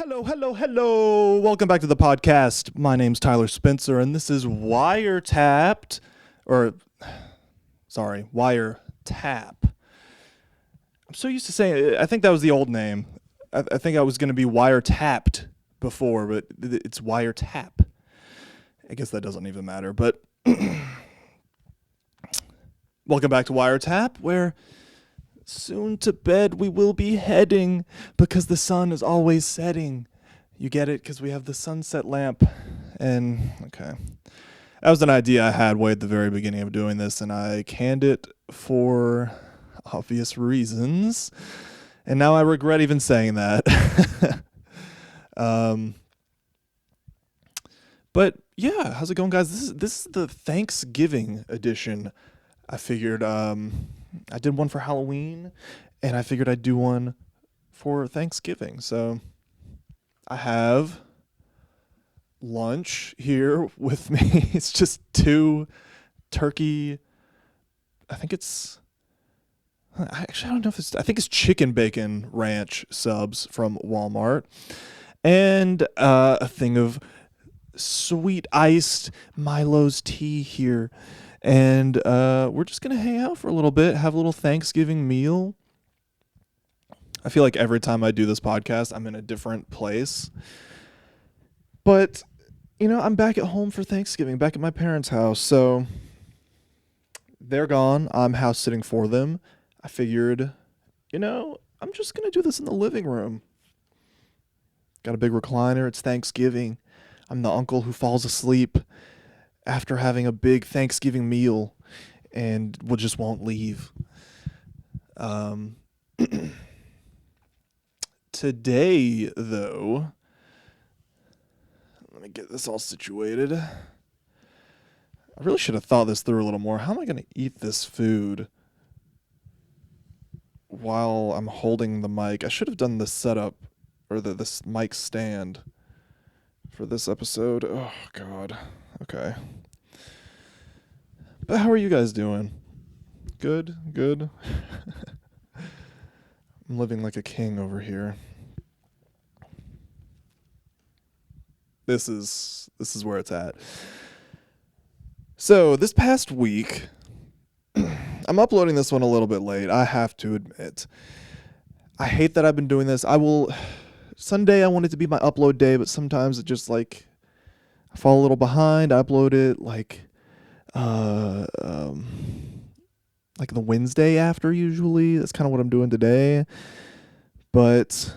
Hello. Welcome back to the podcast. My name's Tyler Spencer, and this is Wiretapped. Wiretap. I'm so used to saying, I think that was the old name. I think I was going to be Wiretapped before, but it's Wiretap. I guess that doesn't even matter, but welcome back to Wiretap, where soon to bed we will be heading because the sun is always setting. You get it? Because we have the sunset lamp. And, okay. That was an idea I had way at the very beginning of doing this, and I canned it for obvious reasons. And now I regret even saying that. But yeah, how's it going, guys? This is the Thanksgiving edition. I figured I did one for Halloween, and I figured I'd do one for Thanksgiving. So I have lunch here with me. It's just 2 turkey. I don't know if I think it's chicken bacon ranch subs from Walmart, and a thing of sweet iced Milo's tea here. And we're just going to hang out for a little bit, have a little Thanksgiving meal. I feel like every time I do this podcast, I'm in a different place. But, I'm back at home for Thanksgiving, back at my parents' house. So they're gone. I'm house sitting for them. I figured, I'm just going to do this in the living room. Got a big recliner. It's Thanksgiving. I'm the uncle who falls asleep after having a big Thanksgiving meal and just won't leave. Today, though, let me get this all situated. I really should have thought this through a little more. How am I going to eat this food while I'm holding the mic? I should have done the setup or this mic stand for this episode. Oh, God. Okay. But how are you guys doing? Good. I'm living like a king over here. This is where it's at. So this past week, I'm uploading this one a little bit late. I have to admit. I hate that I've been doing this. Sunday I want it to be my upload day, but sometimes it just I fall a little behind. I upload it the Wednesday after usually. That's kind of what I'm doing today. But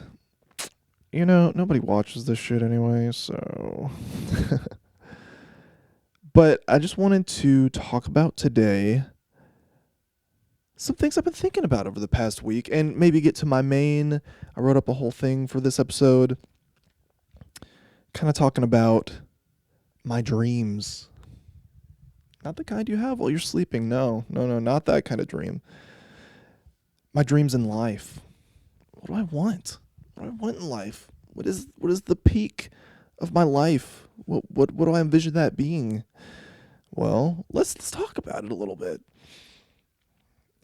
nobody watches this shit anyway, so but I just wanted to talk about today some things I've been thinking about over the past week and maybe get to my main. I wrote up a whole thing for this episode kind of talking about my dreams. Not the kind you have while you're sleeping. No, not that kind of dream. My dreams in life. What do I want? What do I want in life? What is the peak of my life? What do I envision that being? Well, let's talk about it a little bit.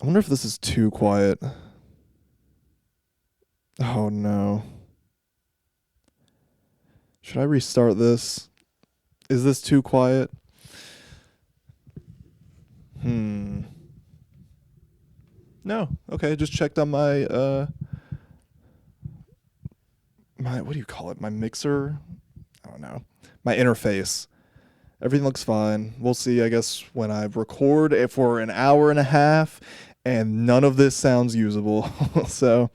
I wonder if this is too quiet. Oh no. Should I restart this? Is this too quiet? No. Okay, just checked on my what do you call it? My mixer? I don't know. My interface. Everything looks fine. We'll see, I guess, when I record it for an hour and a half and none of this sounds usable. So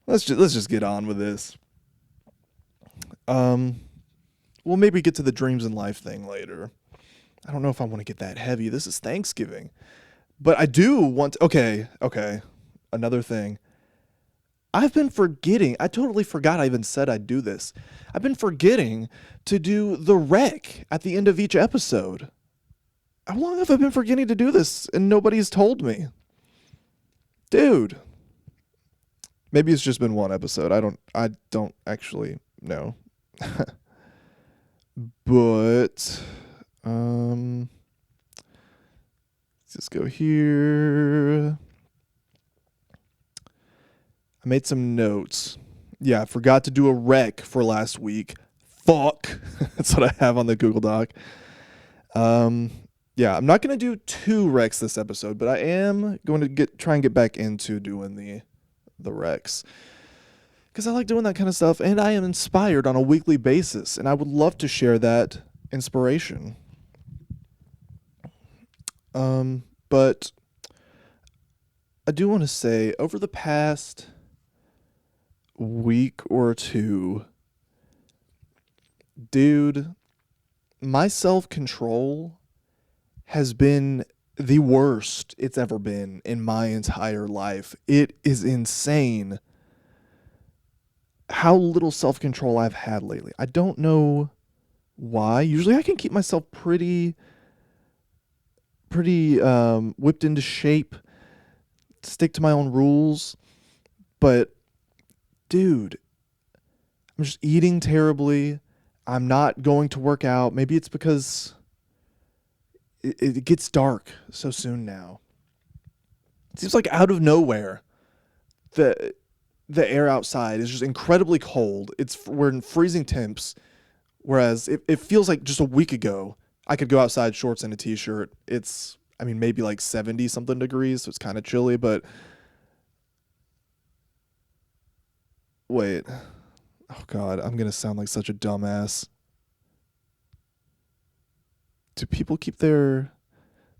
let's just get on with this. We'll maybe get to the dreams in life thing later. I don't know if I want to get that heavy. This is Thanksgiving. But I do want to, okay. Another thing. I've been forgetting. I totally forgot I even said I'd do this. I've been forgetting to do the rec at the end of each episode. How long have I been forgetting to do this and nobody's told me? Dude. Maybe it's just been one episode. I don't actually know. But let's just go here. I made some notes Yeah, I forgot to do a rec for last week. Fuck. That's what I have on the Google Doc. Um, yeah, I'm not gonna do 2 recs this episode, but I am going to try and get back into doing the recs because I like doing that kind of stuff, and I am inspired on a weekly basis, and I would love to share that inspiration. But I do want to say over the past week or two, dude, my self-control has been the worst it's ever been in my entire life. It is insane how little self-control I've had lately. I don't know why. Usually I can keep myself pretty whipped into shape, stick to my own rules, but dude, I'm just eating terribly. I'm not going to work out. Maybe it's because it gets dark so soon now. It seems like out of nowhere, the air outside is just incredibly cold. We're in freezing temps, whereas it feels like just a week ago I could go outside shorts and a t-shirt. It's maybe like 70 something degrees, so it's kind of chilly, but wait. Oh God, I'm gonna sound like such a dumbass. Do people keep their...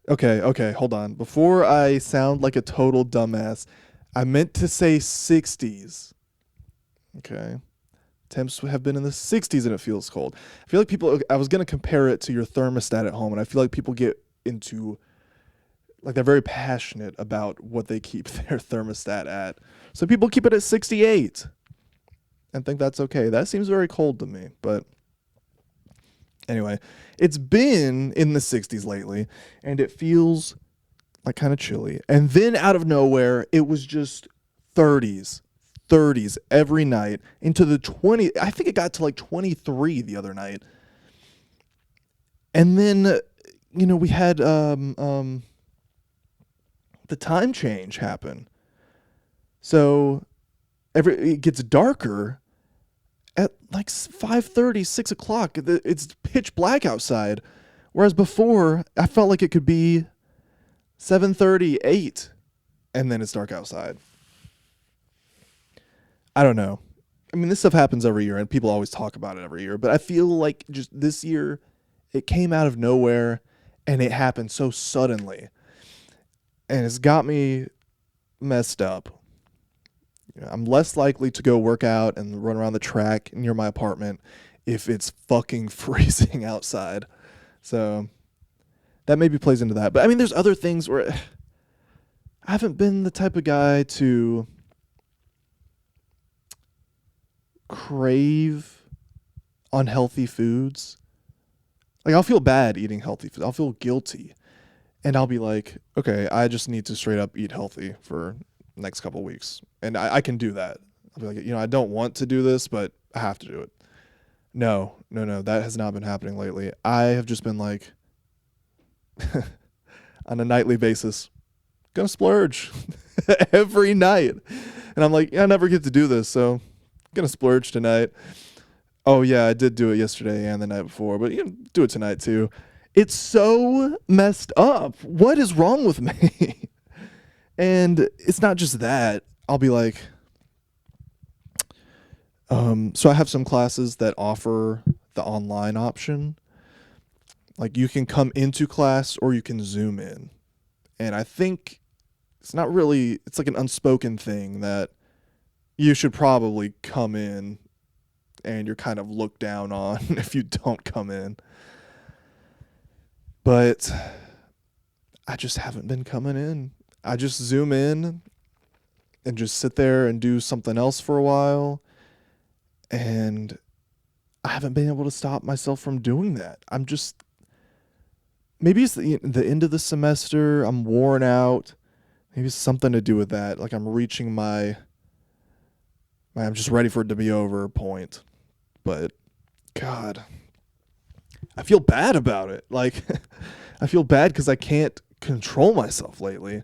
Okay, hold on. Before I sound like a total dumbass, I meant to say 60s. Okay. Temps have been in the 60s and it feels cold. I feel like I was going to compare it to your thermostat at home, and I feel like people get into, like, they're very passionate about what they keep their thermostat at. So people keep it at 68 and think that's okay. That seems very cold to me, but anyway, it's been in the 60s lately, and it feels like kind of chilly. And then out of nowhere, it was just 30s every night into the 20. I think it got to like 23 the other night. And then, we had the time change happen. So it gets darker at like 5:30, 6 o'clock. It's pitch black outside. Whereas before, I felt like it could be 7:30, 8, and then it's dark outside. I don't know. This stuff happens every year, and people always talk about it every year. But I feel like just this year, it came out of nowhere, and it happened so suddenly. And it's got me messed up. I'm less likely to go work out and run around the track near my apartment if it's fucking freezing outside. So that maybe plays into that. But there's other things where I haven't been the type of guy to crave unhealthy foods. Like, I'll feel bad eating healthy food. I'll feel guilty. And I'll be like, okay, I just need to straight up eat healthy for the next couple of weeks. And I can do that. I'll be like, I don't want to do this, but I have to do it. No. That has not been happening lately. I have just been like, on a nightly basis, gonna splurge every night. And I'm like, I never get to do this, so gonna splurge tonight. Oh yeah, I did do it yesterday and the night before, but do it tonight too. It's so messed up. What is wrong with me? And it's not just that. I'll be like, so I have some classes that offer the online option. Like, you can come into class or you can Zoom in. And I think it's like an unspoken thing that you should probably come in, and you're kind of looked down on if you don't come in. But I just haven't been coming in. I just Zoom in and just sit there and do something else for a while. And I haven't been able to stop myself from doing that. Maybe it's the end of the semester. I'm worn out. Maybe it's something to do with that. Like, I'm reaching I'm just ready for it to be over point. But God, I feel bad about it. Like, I feel bad because I can't control myself lately.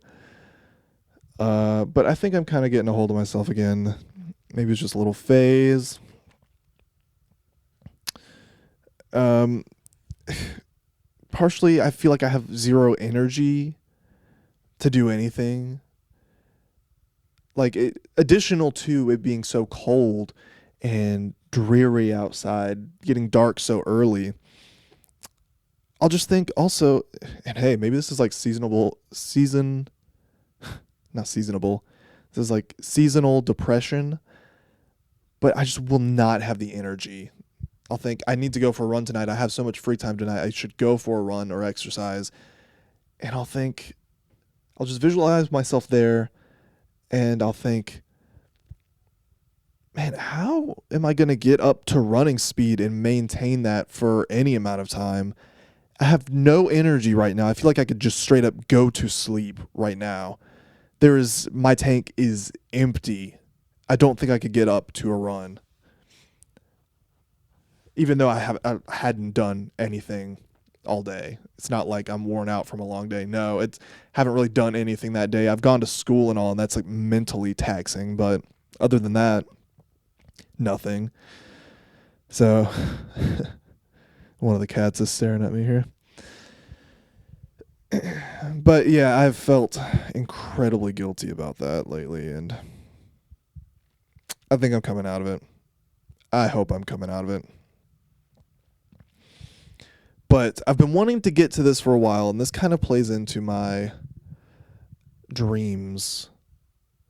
But I think I'm kind of getting a hold of myself again. Maybe it's just a little phase. Partially, I feel like I have zero energy to do anything. Like, additional to it being so cold and dreary outside, getting dark so early, I'll just think also, and hey, maybe this is like not seasonable. This is like seasonal depression, but I just will not have the energy. I'll think I need to go for a run tonight. I have so much free time tonight. I should go for a run or exercise. And I'll just visualize myself there, and I'll think, man, how am I going to get up to running speed and maintain that for any amount of time? I have no energy right now. I feel like I could just straight up go to sleep right now. My tank is empty. I don't think I could get up to a run. Even though I hadn't done anything all day. It's not like I'm worn out from a long day. No, haven't really done anything that day. I've gone to school and all, and that's like mentally taxing. But other than that, nothing. So one of the cats is staring at me here. But yeah, I've felt incredibly guilty about that lately, and I think I'm coming out of it. I hope I'm coming out of it. But I've been wanting to get to this for a while, and this kind of plays into my dreams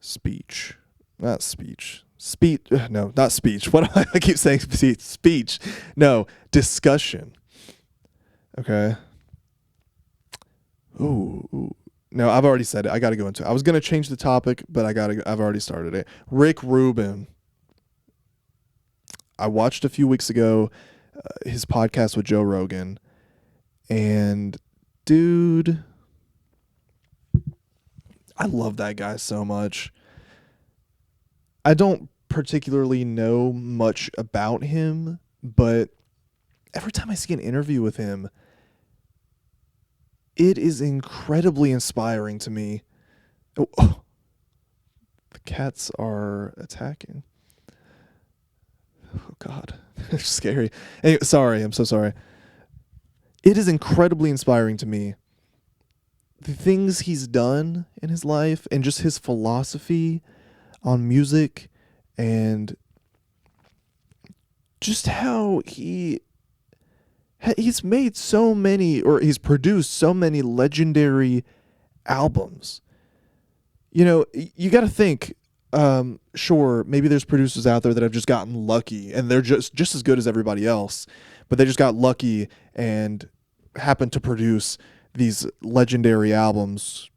speech. Not speech. No, not speech. What I keep saying speech. No, discussion. Okay. Ooh. No, I've already said it. I got to go into it. I was going to change the topic, but I've already started it. Rick Rubin. I watched a few weeks ago his podcast with Joe Rogan, and dude, I love that guy so much. I don't particularly know much about him, but every time I see an interview with him, it is incredibly inspiring to me. Oh, the cats are attacking. Oh, God. They're scary. Anyway, sorry. I'm so sorry. It is incredibly inspiring to me. The things he's done in his life and just his philosophy on music and just how he's made so many, or he's produced so many legendary albums. You know, you got to think, sure, maybe there's producers out there that have just gotten lucky and they're just as good as everybody else, but they just got lucky and happened to produce these legendary albums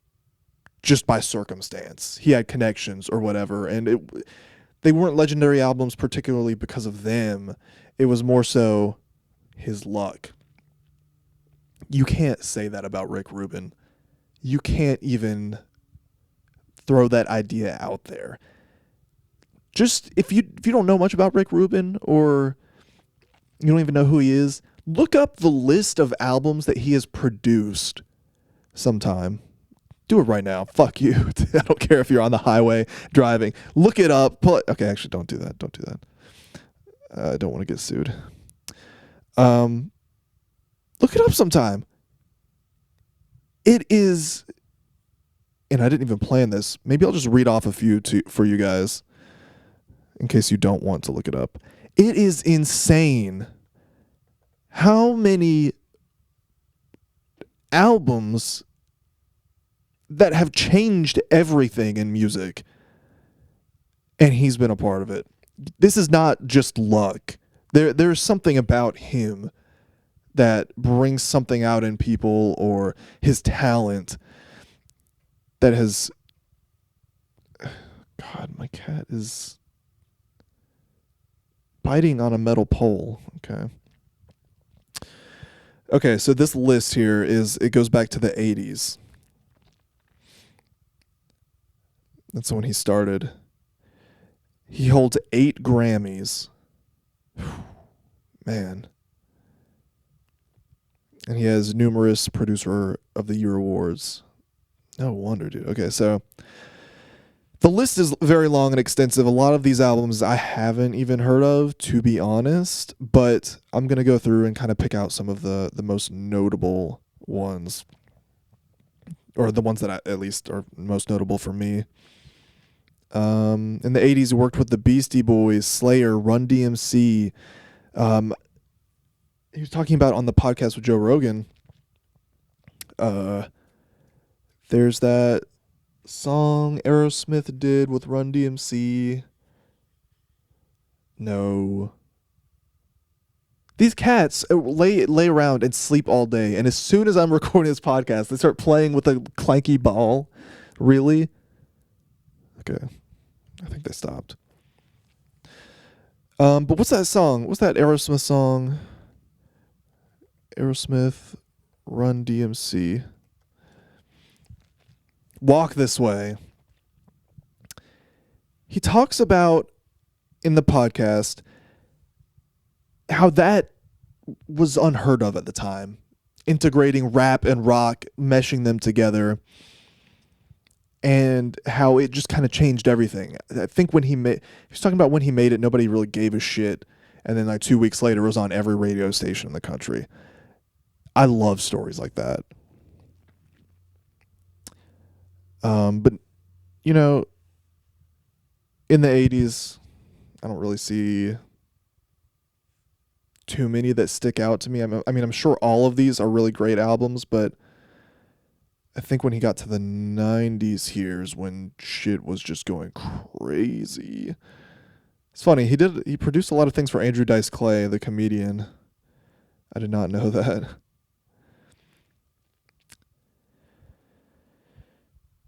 just by circumstance. He had connections or whatever, and they weren't legendary albums particularly because of them. It was more so his luck. You can't say that about Rick Rubin. You can't even throw that idea out there. Just if you don't know much about Rick Rubin, or you don't even know who he is, look up the list of albums that he has produced sometime. Do it right now. Fuck you. I don't care if you're on the highway driving. Look it up. Okay, actually, don't do that. Don't do that. I don't want to get sued. Look it up sometime. It is, and I didn't even plan this. Maybe I'll just read off a few for you guys in case you don't want to look it up. It is insane how many albums that have changed everything in music, and he's been a part of it. This is not just luck. There's something about him that brings something out in people, or his talent that has... God, my cat is biting on a metal pole. Okay, so this list here it goes back to the 80s. That's when he started. He holds 8 Grammys. Man. And he has numerous Producer of the Year awards. No wonder, dude. Okay, so The list is very long and extensive. A lot of these albums I haven't even heard of, to be honest, but I'm going to go through and kind of pick out some of the most notable ones, or the ones that at least are most notable for me. In the 80s, he worked with the Beastie Boys, Slayer, Run DMC. He was talking about on the podcast with Joe Rogan. There's that song Aerosmith did with Run DMC. No. These cats lay around and sleep all day, and as soon as I'm recording this podcast, they start playing with a clanky ball. Really? Okay. I think they stopped. But what's that song? What's that Aerosmith song? Aerosmith, Run DMC. Walk This Way. He talks about in the podcast how that was unheard of at the time. Integrating rap and rock, meshing them together, and how it just kind of changed everything. I think he was talking about when he made it, nobody really gave a shit. And then like 2 weeks later, it was on every radio station in the country. I love stories like that. But, you know, in the 80s, I don't really see too many that stick out to me. I'm sure all of these are really great albums, but I think when he got to the 90s here is when shit was just going crazy. It's funny, he produced a lot of things for Andrew Dice Clay, the comedian. I did not know that.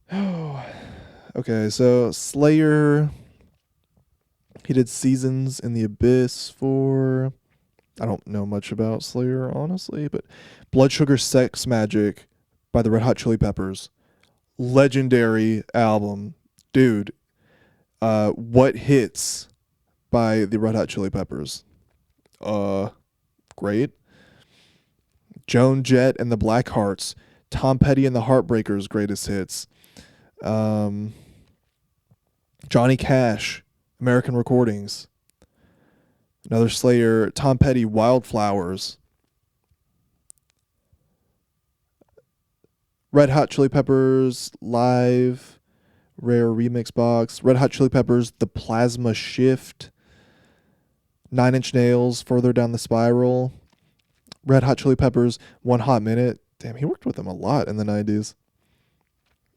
Oh, okay, so Slayer, he did Seasons in the Abyss for, I don't know much about Slayer, honestly, but Blood Sugar Sex Magic by the Red Hot Chili Peppers. Legendary album. Dude, What Hits by the Red Hot Chili Peppers. Great. Joan Jett and the Blackhearts. Tom Petty and the Heartbreakers, greatest hits. Johnny Cash, American Recordings. Another Slayer, Tom Petty, Wildflowers. Red Hot Chili Peppers, Live, Rare Remix Box. Red Hot Chili Peppers, The Plasma Shift. 9 Inch Nails, Further Down the Spiral. Red Hot Chili Peppers, One Hot Minute. Damn, he worked with them a lot in the 90s.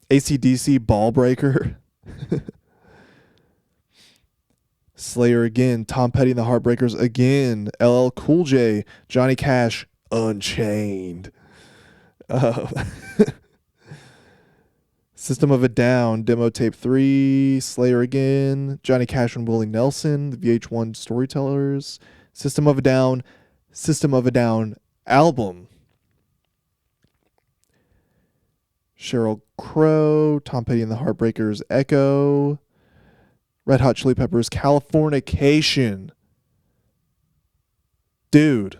AC/DC, Ball Breaker. Slayer again. Tom Petty and the Heartbreakers again. LL Cool J. Johnny Cash, Unchained. System of a Down, Demo Tape 3. Slayer again. Johnny Cash and Willie Nelson, the VH1 Storytellers. System of a Down album. Sheryl Crow, Tom Petty and the Heartbreakers, Echo. Red Hot Chili Peppers, Californication. Dude.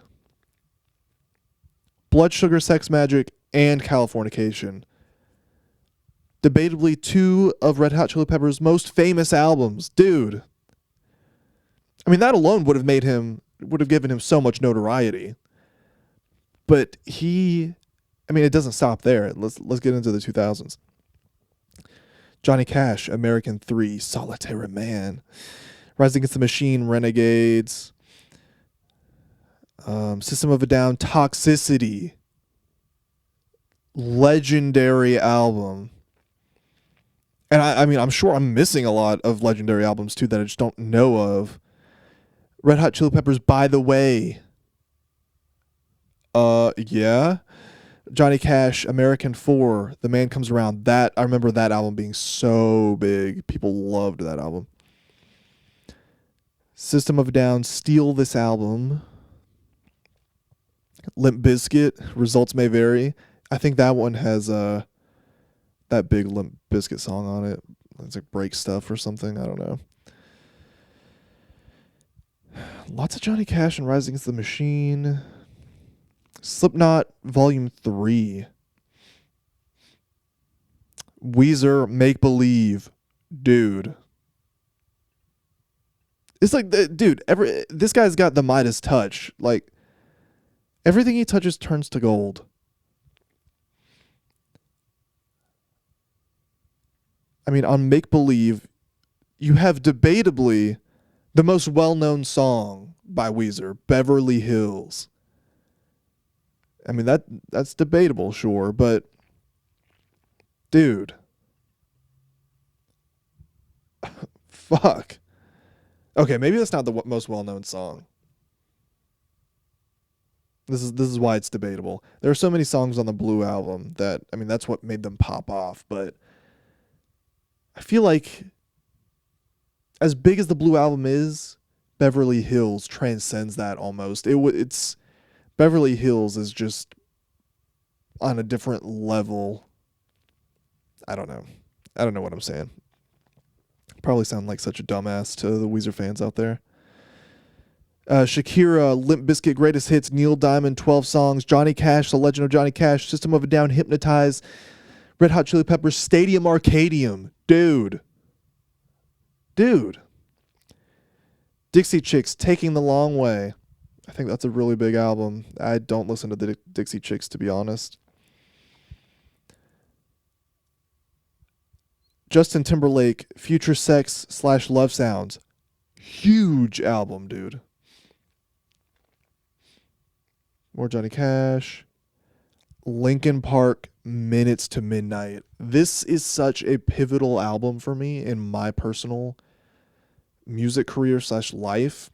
Blood Sugar Sex Magic and Californication. Debatably 2 of Red Hot Chili Peppers' most famous albums. Dude. I mean, that alone would have given him so much notoriety. But it doesn't stop there. Let's get into the 2000s. Johnny Cash, American 3, Solitaire Man. Rise Against the Machine, Renegades. System of a Down, Toxicity. Legendary album. And I'm sure I'm missing a lot of legendary albums too that I just don't know of. Red Hot Chili Peppers, By the Way. Yeah. Johnny Cash, American 4, The Man Comes Around. I remember that album being so big. People loved that album. System of a Down, Steal This Album. Limp Bizkit, Results May Vary. I think that one has that big Limp Bizkit song on it. It's like Break Stuff or something. I don't know. Lots of Johnny Cash and Rise Against the Machine. Slipknot, Volume 3. Weezer, Make Believe. dude. It's like, dude, this guy's got the Midas touch. Like, everything he touches turns to gold. I mean, on Make Believe, you have debatably the most well-known song by Weezer, Beverly Hills. I mean, that's debatable, sure, but dude. Fuck. Okay, maybe that's not the most well-known song. This is why it's debatable. There are so many songs on the Blue album that, I mean, that's what made them pop off, but I feel like as big as the Blue album is, Beverly Hills transcends that almost. It's Beverly Hills is just on a different level. I don't know what I'm saying. Probably sound like such a dumbass to the Weezer fans out there. Shakira, Limp Bizkit Greatest Hits, Neil Diamond, 12 Songs, Johnny Cash, The Legend of Johnny Cash, System of a Down, Hypnotize, Red Hot Chili Peppers, Stadium Arcadium. Dude. Dixie Chicks, Taking the Long Way. I think that's a really big album. I don't listen to the Dixie Chicks, to be honest. Justin Timberlake, Future Sex / Love Sounds. Huge album, dude. More Johnny Cash. Linkin Park, Minutes to Midnight. This is such a pivotal album for me in my personal music career / life.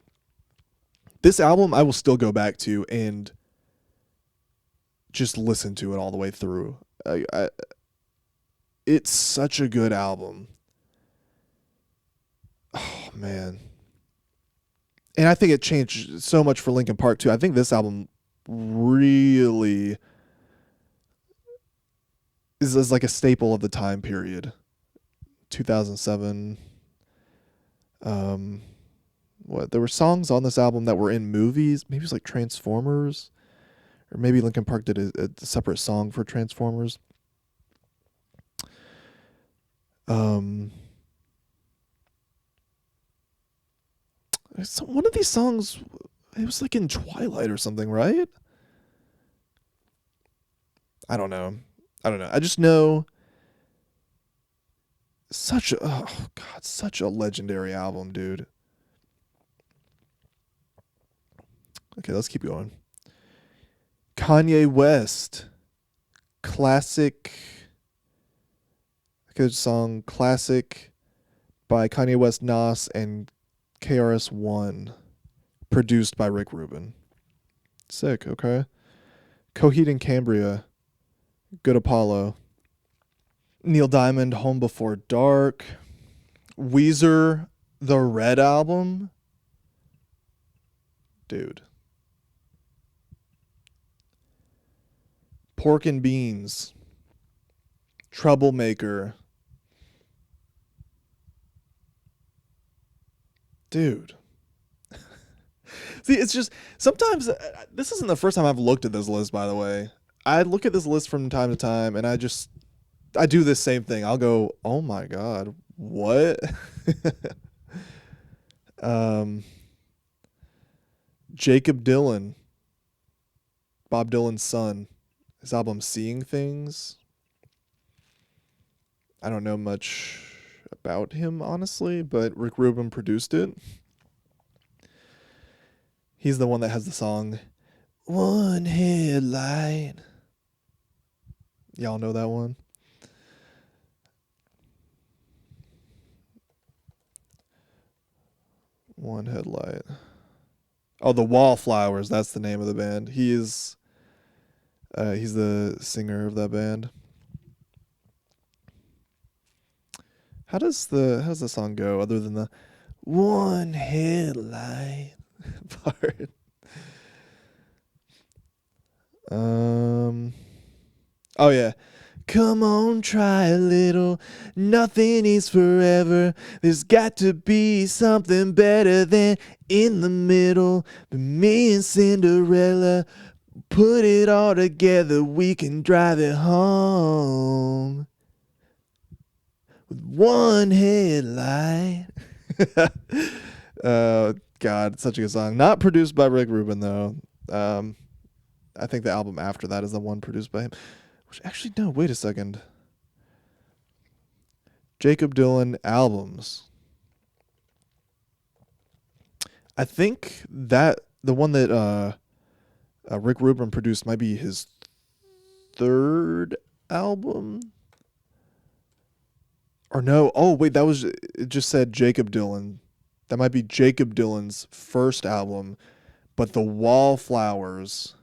This album I will still go back to and just listen to it all the way through. It's such a good album. Oh, man. And I think it changed so much for Linkin Park, too. I think this album really is like a staple of the time period. 2007. There were songs on this album that were in movies. Maybe it's like Transformers. Or maybe Linkin Park did a separate song for Transformers. One of these songs, it was like in Twilight or something, right? I don't know. I just know such a legendary album, dude. Okay, let's keep going. Kanye West, classic. Good song, Classic by Kanye West, Nas, and KRS-One, produced by Rick Rubin. Sick, okay. Coheed and Cambria, Good Apollo. Neil Diamond, Home Before Dark. Weezer, The Red Album. Dude. Pork and Beans. Troublemaker. Dude. See, it's just sometimes this isn't the first time I've looked at this list, by the way. I look at this list from time to time and I do this same thing. I'll go, "Oh my God, what?" Jacob Dylan, Bob Dylan's son, his album Seeing Things. I don't know much about him, honestly, but Rick Rubin produced it. He's the one that has the song One Headlight. Y'all know that one? One Headlight. Oh, the Wallflowers, that's the name of the band. He's the singer of that band. How does the song go other than the one headlight part? Oh yeah. Come on, try a little. Nothing is forever. There's got to be something better than in the middle. But me and Cinderella put it all together. We can drive it home. with one headlight. God, it's such a good song. Not produced by Rick Rubin though. I think the album after that is the one produced by him. Which actually, no, wait a second. Jacob Dylan albums. I think that the one that Rick Rubin produced might be his third album. Or no, oh wait, it just said Jacob Dylan. That might be Jacob Dylan's first album, but the Wallflowers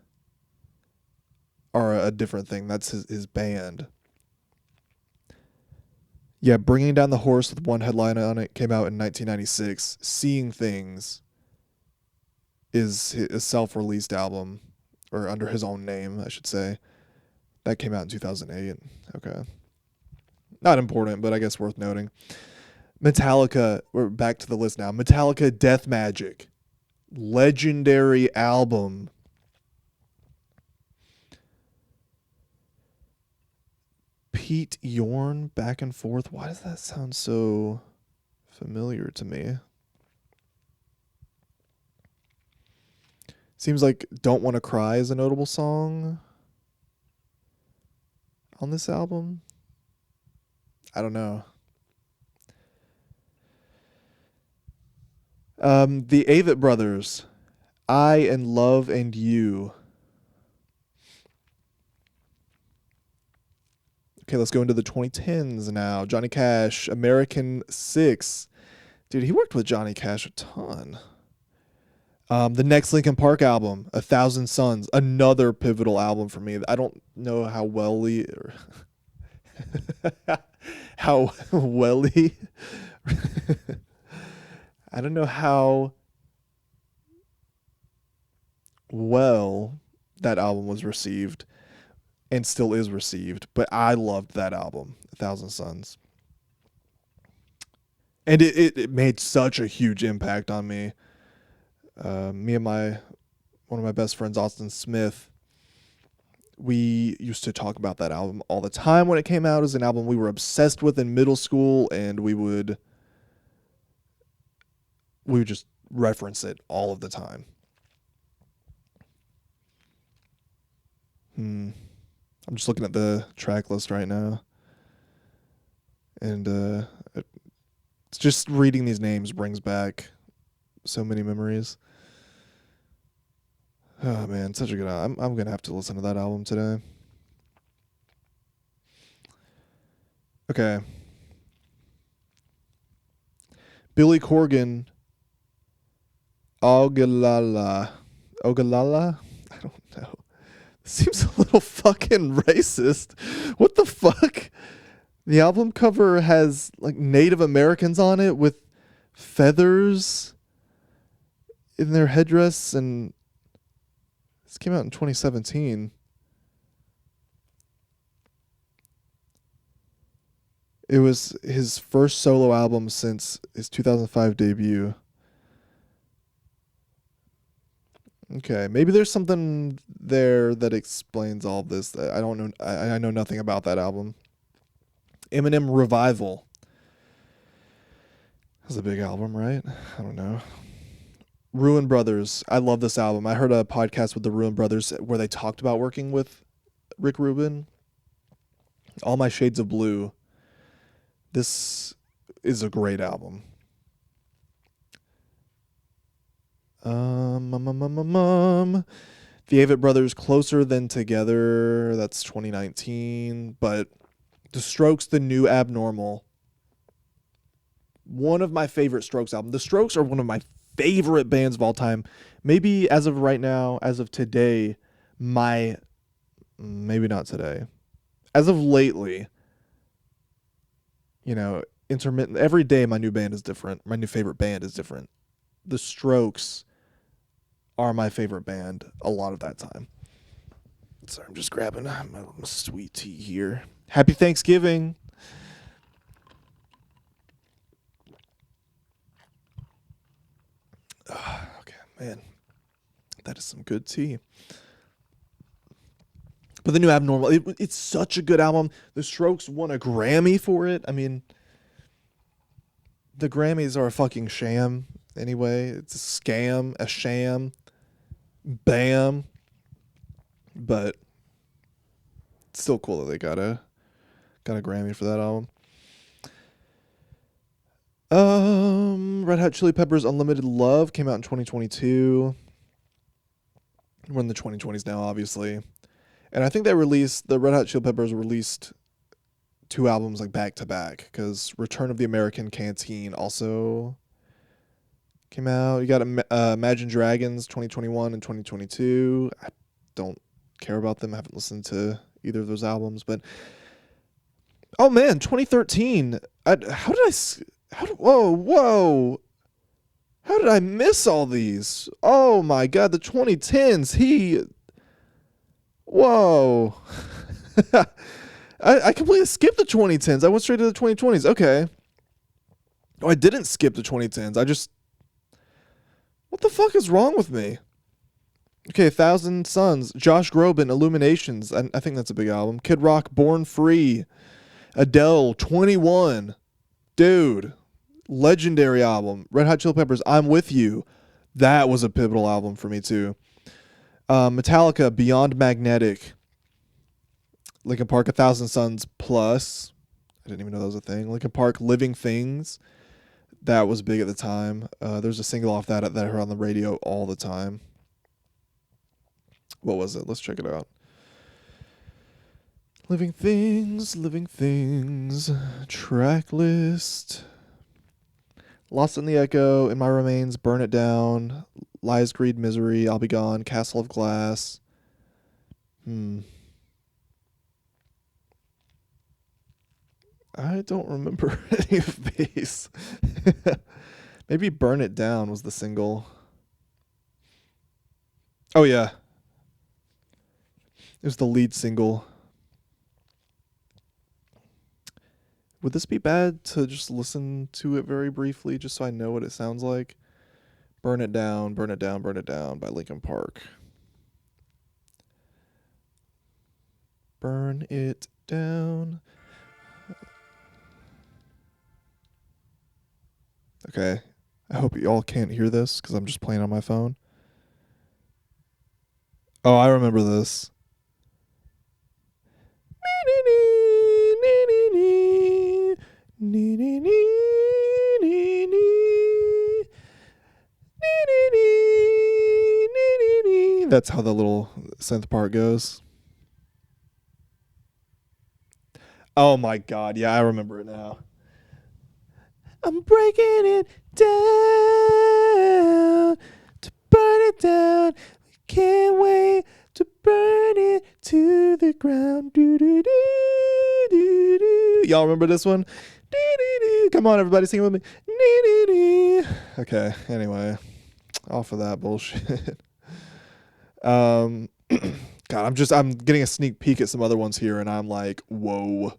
are a different thing. That's his band. Yeah, Bringing Down the Horse with one headline on it came out in 1996. Seeing Things is a self-released album, or under his own name, I should say. That came out in 2008. Okay. Not important, but I guess worth noting. Metallica, we're back to the list now. Metallica Death Magic. Legendary album. Pete Yorn, Back and Forth. Why does that sound so familiar to me? Seems like Don't Want to Cry is a notable song on this album. I don't know. The Avett Brothers, I and Love and You. Okay, let's go into the 2010s now. Johnny Cash, American Six. Dude, he worked with Johnny Cash a ton. The next Linkin Park album, A Thousand Suns, another pivotal album for me. I don't know how I don't know how well that album was received and still is received, but I loved that album, A Thousand Suns. And it made such a huge impact on me. Me and one of my best friends, Austin Smith, we used to talk about that album all the time when it came out. It was an album we were obsessed with in middle school, and we would just reference it all of the time. I'm just looking at the track list right now, and it's just reading these names brings back so many memories. Oh man, such a good album. I'm gonna have to listen to that album today. Okay. Billy Corgan, Ogalala. Ogalala? I don't know. Seems a little fucking racist. What the fuck? The album cover has like Native Americans on it with feathers in their headdress, and this came out in 2017. It was his first solo album since his 2005 debut. Okay, maybe there's something there that explains all of this. I don't know. I know nothing about that album. Eminem Revival. That's a big album, right? I don't know. Ruin Brothers. I love this album. I heard a podcast with the Ruin Brothers where they talked about working with Rick Rubin. All My Shades of Blue. This is a great album. The Avett Brothers, Closer Than Together. That's 2019. But The Strokes, The New Abnormal. One of my favorite Strokes albums. The Strokes are one of my favorite bands of all time. Maybe as of right now, as of today, maybe not today. As of lately, intermittent. Every day my new band is different. My new favorite band is different. The Strokes are my favorite band a lot of that time. Sorry, I'm just grabbing my sweet tea here. Happy Thanksgiving. Okay, man. That is some good tea. But The New Abnormal, it's such a good album. The Strokes won a Grammy for it. I mean, The Grammys are a fucking sham anyway. It's a scam, a sham. Bam. But it's still cool that they got a Grammy for that album. Red Hot Chili Peppers Unlimited Love came out in 2022. We're in the 2020s now, obviously. And I think the Red Hot Chili Peppers released 2 albums like back to back, because Return of the American Canteen also came out. You got Imagine Dragons 2021 and 2022. I don't care about them. I haven't listened to either of those albums, but oh man, 2013. Whoa. How did I miss all these? Oh my god, the 2010s. Whoa. I completely skipped the 2010s. I went straight to the 2020s. Okay. Oh, I didn't skip the 2010s. What the fuck is wrong with me? Okay, 1,000 Suns, Josh Groban, Illuminations. I think that's a big album. Kid Rock, Born Free. Adele, 21. Dude, legendary album. Red Hot Chili Peppers, I'm With You. That was a pivotal album for me too. Metallica, Beyond Magnetic. Linkin Park, 1,000 Suns Plus. I didn't even know that was a thing. Linkin Park, Living Things. That was big at the time. There's a single off that I heard on the radio all the time. What was it? Let's check it out. Living Things. Track list. Lost in the Echo, In My Remains, Burn It Down, Lies, Greed, Misery, I'll Be Gone, Castle of Glass. I don't remember any of these. Maybe Burn It Down was the single. Oh, yeah. It was the lead single. Would this be bad to just listen to it very briefly, just so I know what it sounds like? Burn It Down, Burn It Down, Burn It Down by Linkin Park. Burn It Down. Okay. I hope y'all can't hear this because I'm just playing on my phone. Oh, I remember this. That's how the little synth part goes. Oh my god, yeah, I remember it now. I'm breaking it down to burn it down. We can't wait to burn it to the ground. Do do do do do. Y'all remember this one? Do do do. Come on, everybody, sing it with me. Do do do. Okay. Anyway, off of that bullshit. God, I'm getting a sneak peek at some other ones here, and I'm like, whoa.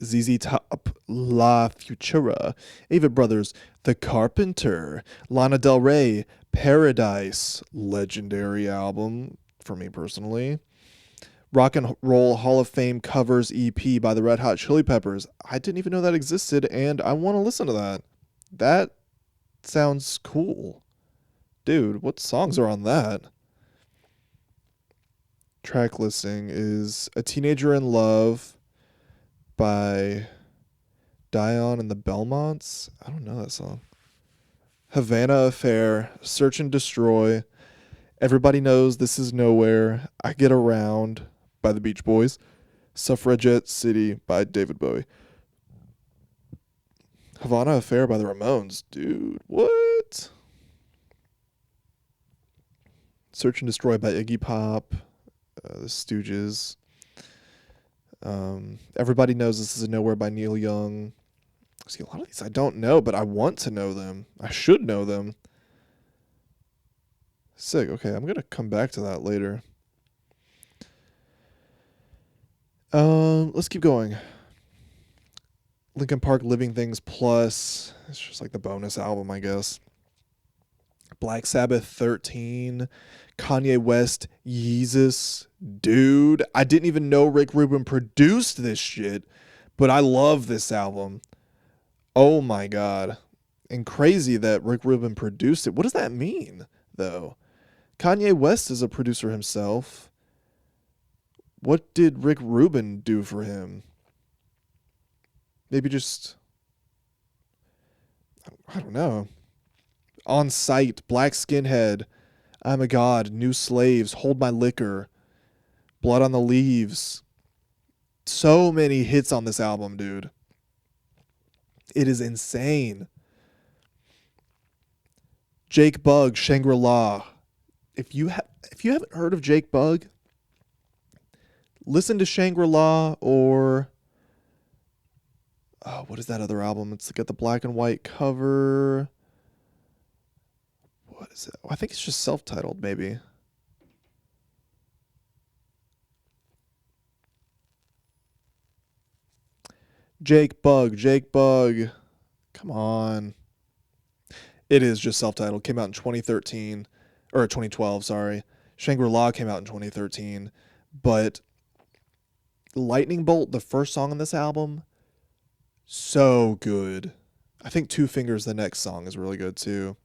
ZZ Top, La Futura, Ava Brothers, The Carpenter, Lana Del Rey, Paradise, legendary album for me personally. Rock and Roll Hall of Fame covers EP by the Red Hot Chili Peppers. I didn't even know that existed, and I want to listen to that. That sounds cool. Dude, what songs are on that? Track listing is A Teenager in Love by Dion and the Belmonts. I don't know that song. Havana Affair, Search and Destroy, Everybody Knows This Is Nowhere, I Get Around by the Beach Boys, Suffragette City by David Bowie. Havana Affair by the Ramones. Dude, what? Search and Destroy by Iggy Pop, the Stooges. Everybody Knows This Is Nowhere by Neil Young. See, a lot of these I don't know, but I want to know them. I should know them. Sick. Okay, I'm going to come back to that later. Let's keep going. Linkin Park, Living Things Plus. It's just like the bonus album, I guess. Black Sabbath 13, Kanye West Yeezus. Dude, I didn't even know Rick Rubin produced this shit, but I love this album. Oh my god. And crazy that Rick Rubin produced it. What does that mean, though? Kanye West is a producer himself. What did Rick Rubin do for him? Maybe just, I don't know. On Sight, Black Skinhead, I'm a God, New Slaves, Hold My Liquor, Blood on the Leaves. So many hits on this album, dude. It is insane. Jake Bugg, Shangri-La. If you haven't heard of Jake Bugg, listen to Shangri-La or what is that other album? It's got the black and white cover. What is it? I think it's just self-titled, maybe. Jake Bugg. Come on. It is just self-titled. Came out in 2013 or 2012, sorry. Shangri-La came out in 2013, but Lightning Bolt, the first song on this album, so good. I think Two Fingers, the next song, is really good too.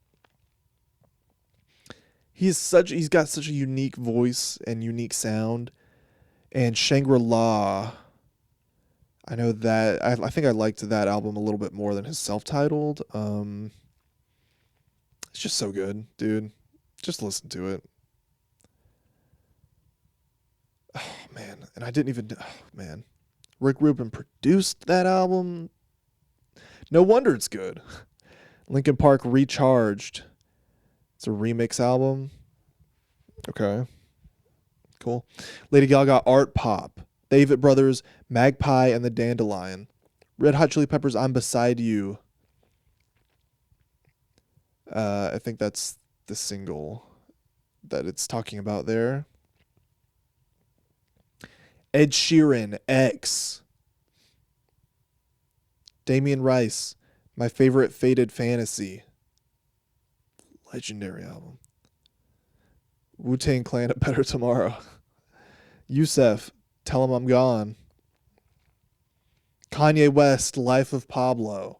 He's got such a unique voice and unique sound. And Shangri-La, I know that I think I liked that album a little bit more than his self-titled. It's just so good, dude. Just listen to it. Oh man, and I didn't even. Oh man, Rick Rubin produced that album. No wonder it's good. Linkin Park Recharged. It's a remix album. Okay. Cool. Lady Gaga Art Pop. The Avett Brothers Magpie and the Dandelion. Red Hot Chili Peppers I'm Beside You. I think that's the single that it's talking about there. Ed Sheeran X. Damien Rice, My Favorite Faded Fantasy. Legendary album. Wu-Tang Clan, A Better Tomorrow. Yusef, Tell Him I'm Gone. Kanye West, Life of Pablo.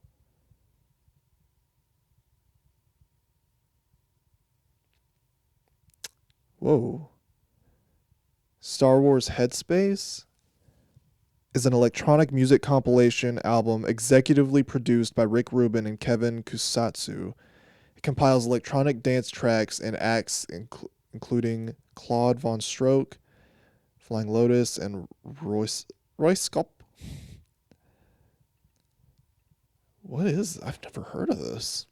Whoa. Star Wars Headspace is an electronic music compilation album executively produced by Rick Rubin and Kevin Kusatsu. It compiles electronic dance tracks and acts including Claude Von Stroke, Flying Lotus, and Royce Skop. What is? I've never heard of this.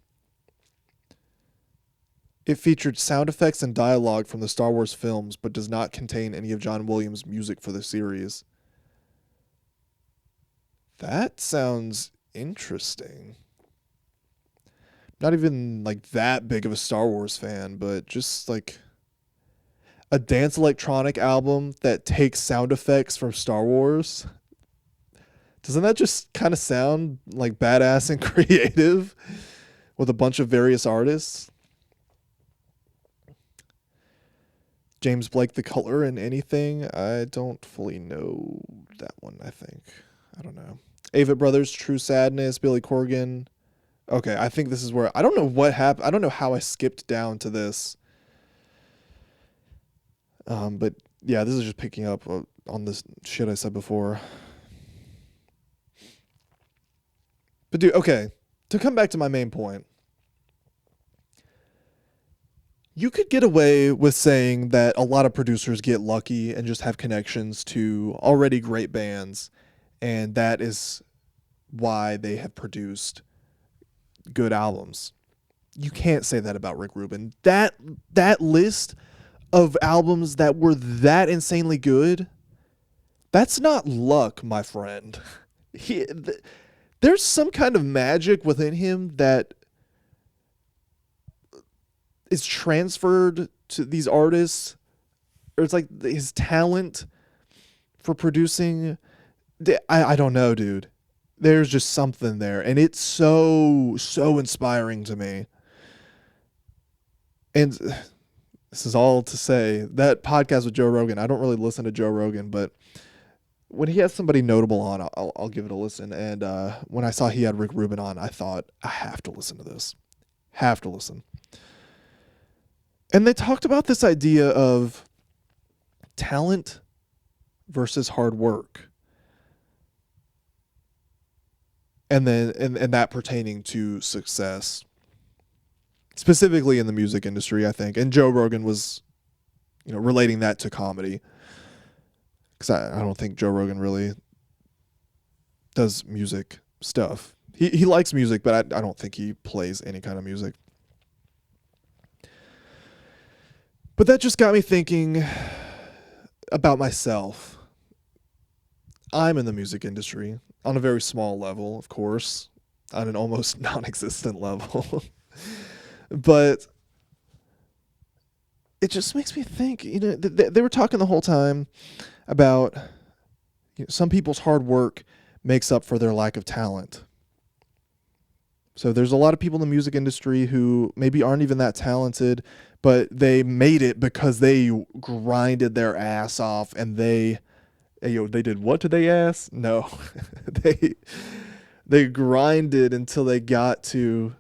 It featured sound effects and dialogue from the Star Wars films, but does not contain any of John Williams' music for the series. That sounds interesting. Not even like that big of a Star Wars fan, but just like a dance electronic album that takes sound effects from Star Wars. Doesn't that just kind of sound like badass and creative with a bunch of various artists? James Blake, The Color in Anything. I don't fully know that one, I think. I don't know. Avett Brothers, True Sadness, Billy Corgan. Okay, I think this is where... I don't know what happened. I don't know how I skipped down to this. But yeah, this is just picking up on this shit I said before. But dude, okay. To come back to my main point. You could get away with saying that a lot of producers get lucky and just have connections to already great bands, and that is why they have produced good albums. You can't say that about Rick Rubin. That list of albums that were that insanely good, that's not luck, my friend. There's some kind of magic within him that is transferred to these artists, or it's like his talent for producing. I don't know, dude. There's just something there, and it's so inspiring to me. And this is all to say that podcast with Joe Rogan, I don't really listen to Joe Rogan, but when he has somebody notable on, I'll give it a listen. And when I saw he had Rick Rubin on, I thought, I have to listen to this. Have to listen. And they talked about this idea of talent versus hard work. And then and that pertaining to success. Specifically in the music industry, I think. And Joe Rogan was, relating that to comedy. Because I don't think Joe Rogan really does music stuff. He likes music, but I don't think he plays any kind of music. But that just got me thinking about myself. I'm in the music industry on a very small level, of course, on an almost non-existent level. But it just makes me think, they were talking the whole time about some people's hard work makes up for their lack of talent. So there's a lot of people in the music industry who maybe aren't even that talented, but they made it because they grinded their ass off and they did what to their ass? No. they grinded until they got to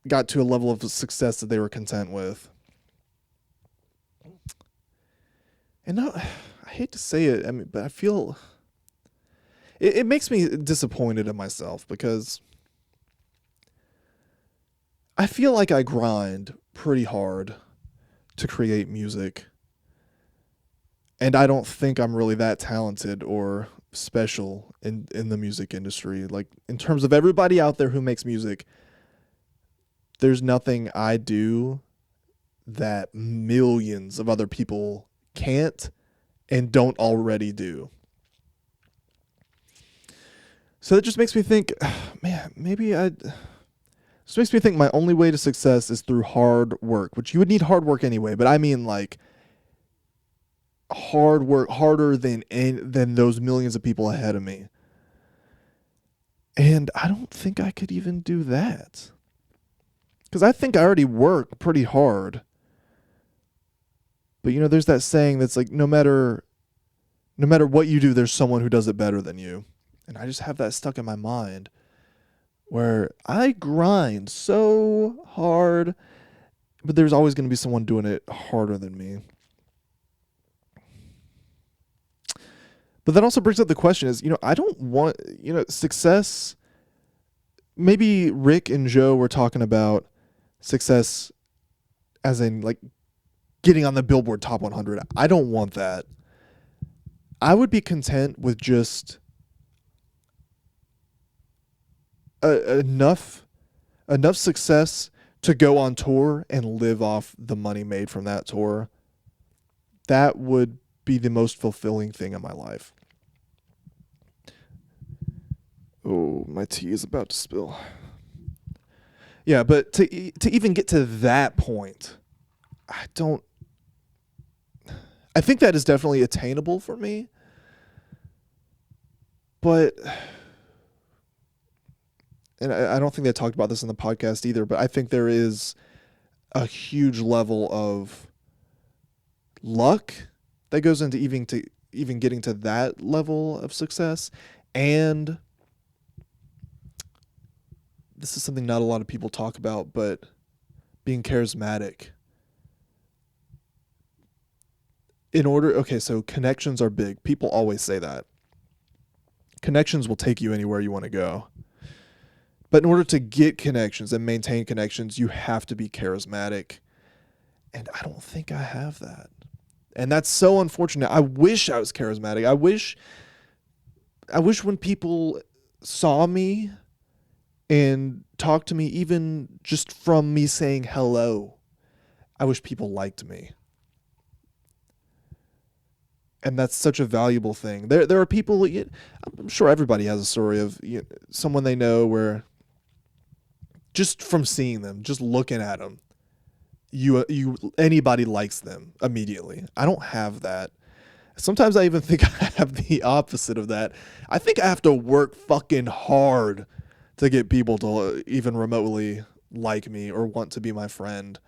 a level of success that they were content with. And no, I hate to say it, but I feel it makes me disappointed in myself because I feel like I grind pretty hard to create music. And I don't think I'm really that talented or special in the music industry. Like, in terms of everybody out there who makes music, there's nothing I do that millions of other people can't and don't already do. So that just makes me think, man, this makes me think my only way to success is through hard work, which you would need hard work anyway, but I mean like hard work, harder than those millions of people ahead of me. And I don't think I could even do that. Because I think I already work pretty hard. But there's that saying that's like, no matter what you do, there's someone who does it better than you. And I just have that stuck in my mind where I grind so hard, but there's always going to be someone doing it harder than me. But that also brings up the question is, I don't want, success. Maybe Rick and Joe were talking about success as in like getting on the Billboard Top 100. I don't want that. I would be content with just enough success to go on tour and live off the money made from that tour. That would be the most fulfilling thing in my life. Oh, my tea is about to spill. Yeah, but to even get to that point, I think that is definitely attainable for me. But, and I don't think they talked about this in the podcast either, but I think there is a huge level of luck that goes into even getting to that level of success. And this is something not a lot of people talk about, but being charismatic. So connections are big. People always say that. Connections will take you anywhere you want to go. But in order to get connections and maintain connections, you have to be charismatic. And I don't think I have that. And that's so unfortunate. I wish I was charismatic. I wish when people saw me and talked to me, even just from me saying hello, I wish people liked me. And that's such a valuable thing. There are people, I'm sure everybody has a story of someone they know where just from seeing them, just looking at them, anybody likes them immediately. I don't have that. Sometimes I even think I have the opposite of that. I think I have to work fucking hard to get people to even remotely like me or want to be my friend.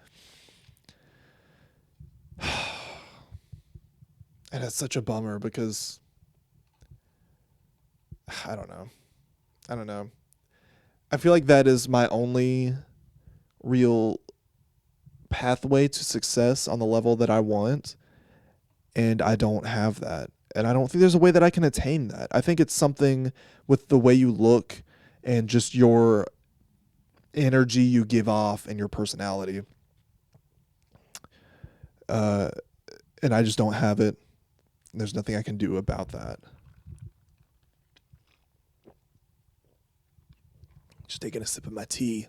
And it's such a bummer because I don't know. I don't know. I feel like that is my only real pathway to success on the level that I want, and I don't have that. And I don't think there's a way that I can attain that. I think it's something with the way you look and just your energy you give off and your personality. And I just don't have it. There's nothing I can do about that. Just taking a sip of my tea.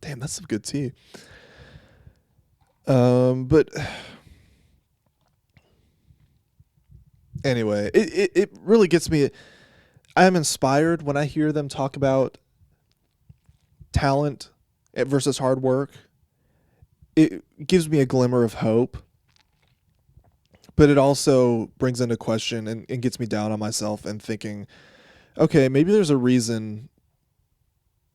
Damn, that's some good tea. But anyway, it really gets me. I am inspired when I hear them talk about talent versus hard work. It gives me a glimmer of hope, but it also brings into question and gets me down on myself and thinking, okay, maybe there's a reason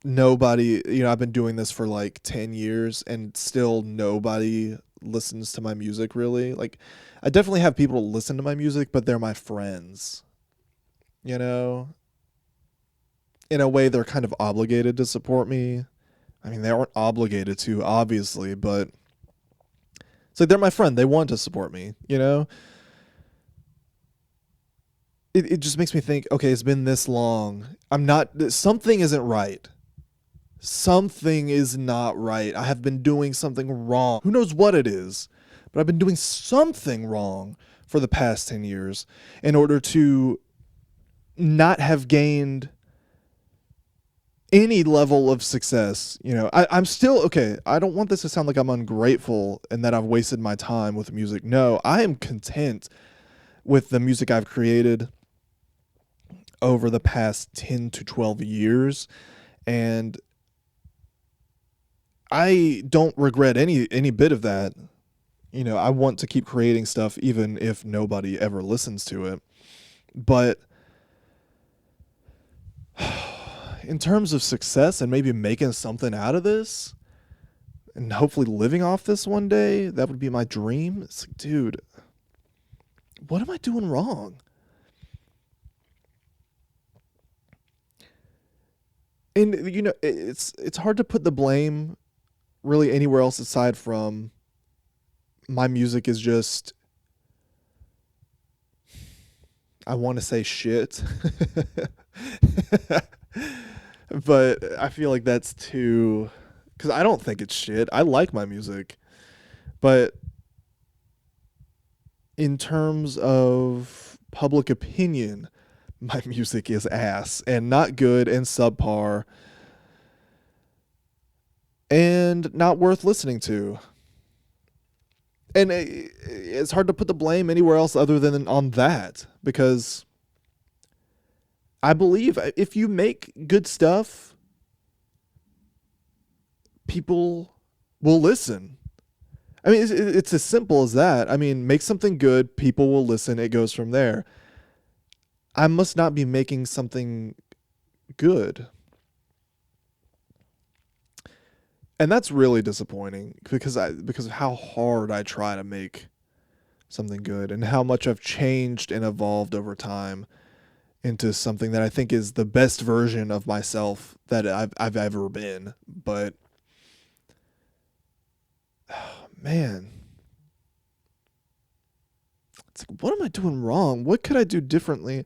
nobody, I've been doing this for like 10 years and still nobody listens to my music really. Like, I definitely have people listen to my music, but they're my friends, In a way, they're kind of obligated to support me. I mean, they aren't obligated to, obviously, but it's like they're my friend. They want to support me, It just makes me think, okay, it's been this long. Something isn't right. Something is not right. I have been doing something wrong. Who knows what it is, but I've been doing something wrong for the past 10 years in order to not have gained any level of success. I'm still, okay, I don't want this to sound like I'm ungrateful and that I've wasted my time with music. No, I am content with the music I've created over the past 10 to 12 years. And I don't regret any bit of that. I want to keep creating stuff even if nobody ever listens to it. But in terms of success and maybe making something out of this and hopefully living off this one day, that would be my dream. It's like, dude, what am I doing wrong? And it's hard to put the blame really anywhere else aside from my music is just, I want to say shit. But I feel like that's too, because I don't think it's shit. I like my music. But in terms of public opinion, my music is ass and not good and subpar and not worth listening to. And it's hard to put the blame anywhere else other than on that, because I believe if you make good stuff, people will listen. I mean, it's as simple as that. I mean, make something good, people will listen, it goes from there. I must not be making something good. And that's really disappointing because of how hard I try to make something good and how much I've changed and evolved over time into something that I think is the best version of myself that I've ever been. But oh, man, it's like, what am I doing wrong? What could I do differently?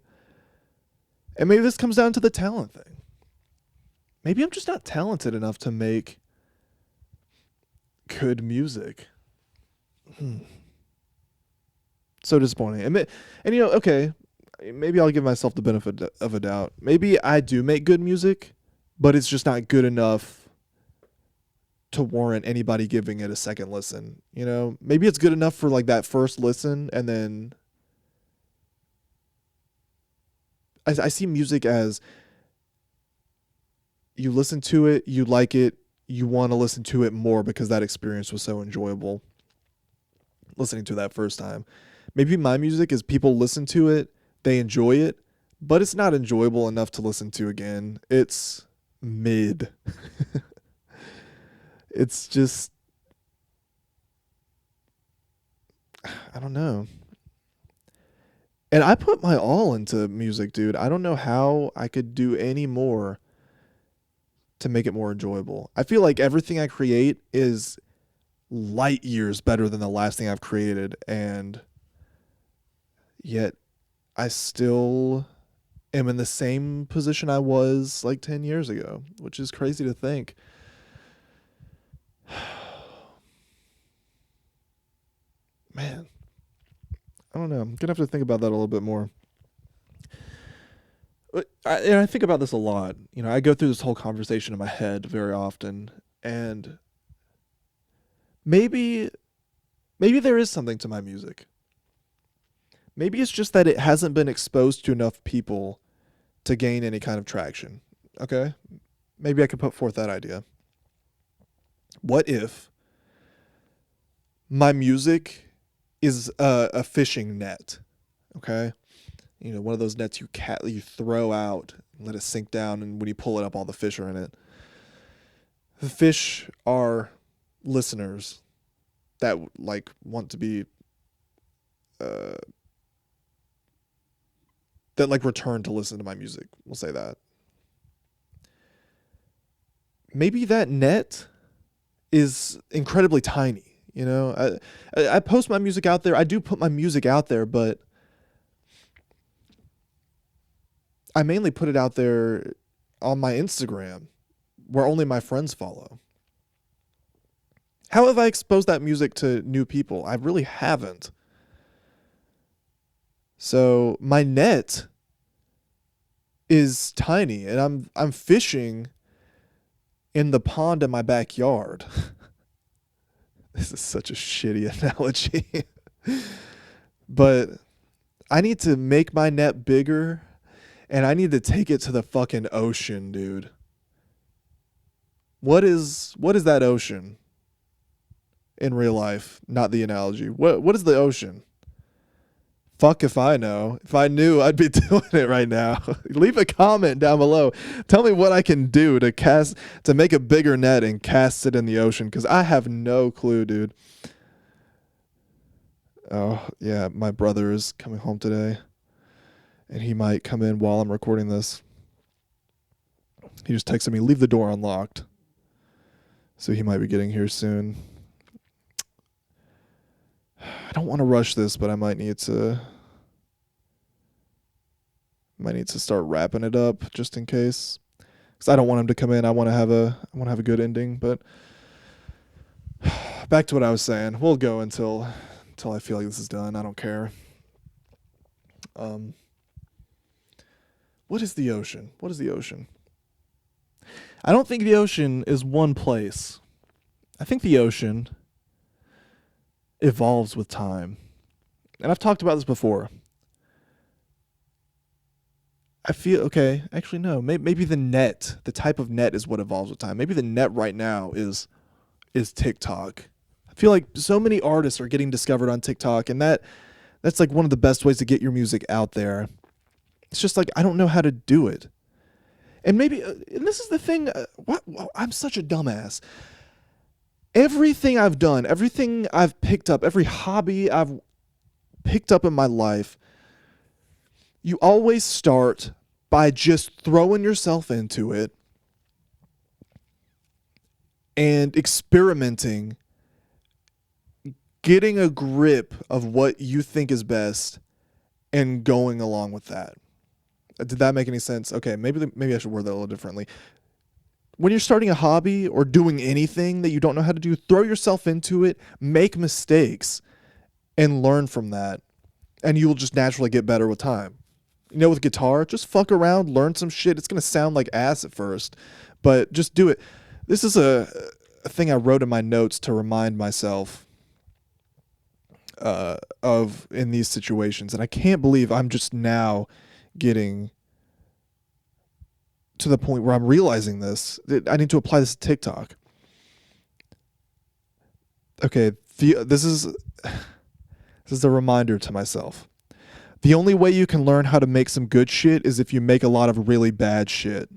And maybe this comes down to the talent thing. Maybe I'm just not talented enough to make good music. So disappointing. And okay, maybe I'll give myself the benefit of a doubt. Maybe I do make good music, but it's just not good enough to warrant anybody giving it a second listen. Maybe it's good enough for like that first listen, and then I see music as you listen to it, you like it, you want to listen to it more because that experience was so enjoyable listening to that first time. Maybe my music is people listen to it, they enjoy it, but it's not enjoyable enough to listen to again. It's mid. It's just, I don't know. And I put my all into music, dude. I don't know how I could do any more to make it more enjoyable. I feel like everything I create is light years better than the last thing I've created, and yet I still am in the same position I was like 10 years ago, which is crazy to think. Man, I don't know. I'm going to have to think about that a little bit more. And I think about this a lot. You know, I go through this whole conversation in my head very often, and maybe there is something to my music. Maybe it's just that it hasn't been exposed to enough people to gain any kind of traction. Okay? Maybe I could put forth that idea. What if my music is a fishing net? Okay? You know, one of those nets you throw out and let it sink down, and when you pull it up, all the fish are in it. The fish are listeners that like want to be that like return to listen to my music. We'll say that. Maybe that net is incredibly tiny. You know, I post my music out there. I do put my music out there, but I mainly put it out there on my Instagram, where only my friends follow. How have I exposed that music to new people? I really haven't. So my net is tiny, and I'm fishing in the pond in my backyard. This is such a shitty analogy. But I need to make my net bigger, and I need to take it to the fucking ocean, dude. What is that ocean in real life? Not the analogy. What is the ocean? Fuck if I know. If I knew, I'd be doing it right now. Leave a comment down below. Tell me what I can do to make a bigger net and cast it in the ocean, because I have no clue, dude. Oh, yeah, my brother is coming home today, and he might come in while I'm recording this. He just texted me, leave the door unlocked. So he might be getting here soon. I don't want to rush this, but I might need to start wrapping it up just in case, because I don't want him to come in. I want to have a good ending. But back to what I was saying. We'll go until I feel like this is done. I don't care. What is the ocean? What is the ocean? I don't think the ocean is one place. I think the ocean evolves with time. And I've talked about this before. I feel, okay, actually no, maybe the net, the type of net is what evolves with time. Maybe the net right now is TikTok. I feel like so many artists are getting discovered on TikTok, and that's like one of the best ways to get your music out there. It's just like, I don't know how to do it. And maybe, and this is the thing, I'm such a dumbass. Everything I've done, everything I've picked up, every hobby I've picked up in my life, you always start by just throwing yourself into it and experimenting, getting a grip of what you think is best, and going along with that. Did that make any sense? Okay, maybe I should word that a little differently. When you're starting a hobby or doing anything that you don't know how to do, throw yourself into it, make mistakes, and learn from that. And you will just naturally get better with time. You know, with guitar, just fuck around, learn some shit. It's going to sound like ass at first, but just do it. This is a thing I wrote in my notes to remind myself of in these situations. And I can't believe I'm just now getting to the point where I'm realizing this. I need to apply this to TikTok. Okay, this is a reminder to myself. The only way you can learn how to make some good shit is if you make a lot of really bad shit.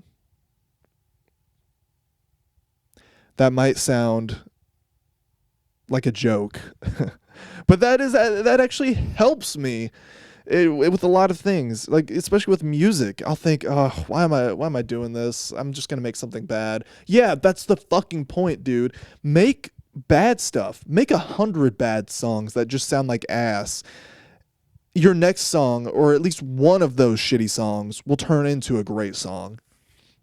That might sound like a joke, but that actually helps me with a lot of things, like especially with music. I'll think, oh, why am I doing this? I'm just gonna make something bad. Yeah, that's the fucking point, dude. Make bad stuff. Make 100 bad songs that just sound like ass. Your next song, or at least one of those shitty songs, will turn into a great song.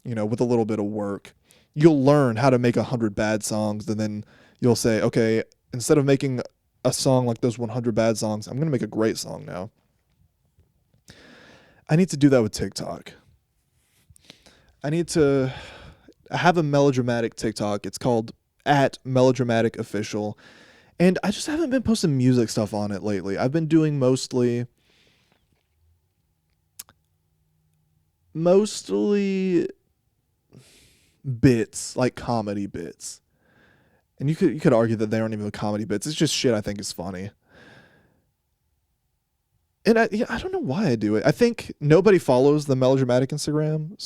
With a little bit of work, you'll learn how to make 100 bad songs, and then you'll say, okay, instead of making a song like those 100 bad songs, I'm gonna make a great song now. I need to do that with TikTok. I need to have a melodramatic TikTok. It's called @melodramaticofficial. And I just haven't been posting music stuff on it lately. I've been doing mostly bits, like comedy bits. And you could argue that they aren't even comedy bits. It's just shit I think is funny. And I don't know why I do it. I think nobody follows the melodramatic Instagram,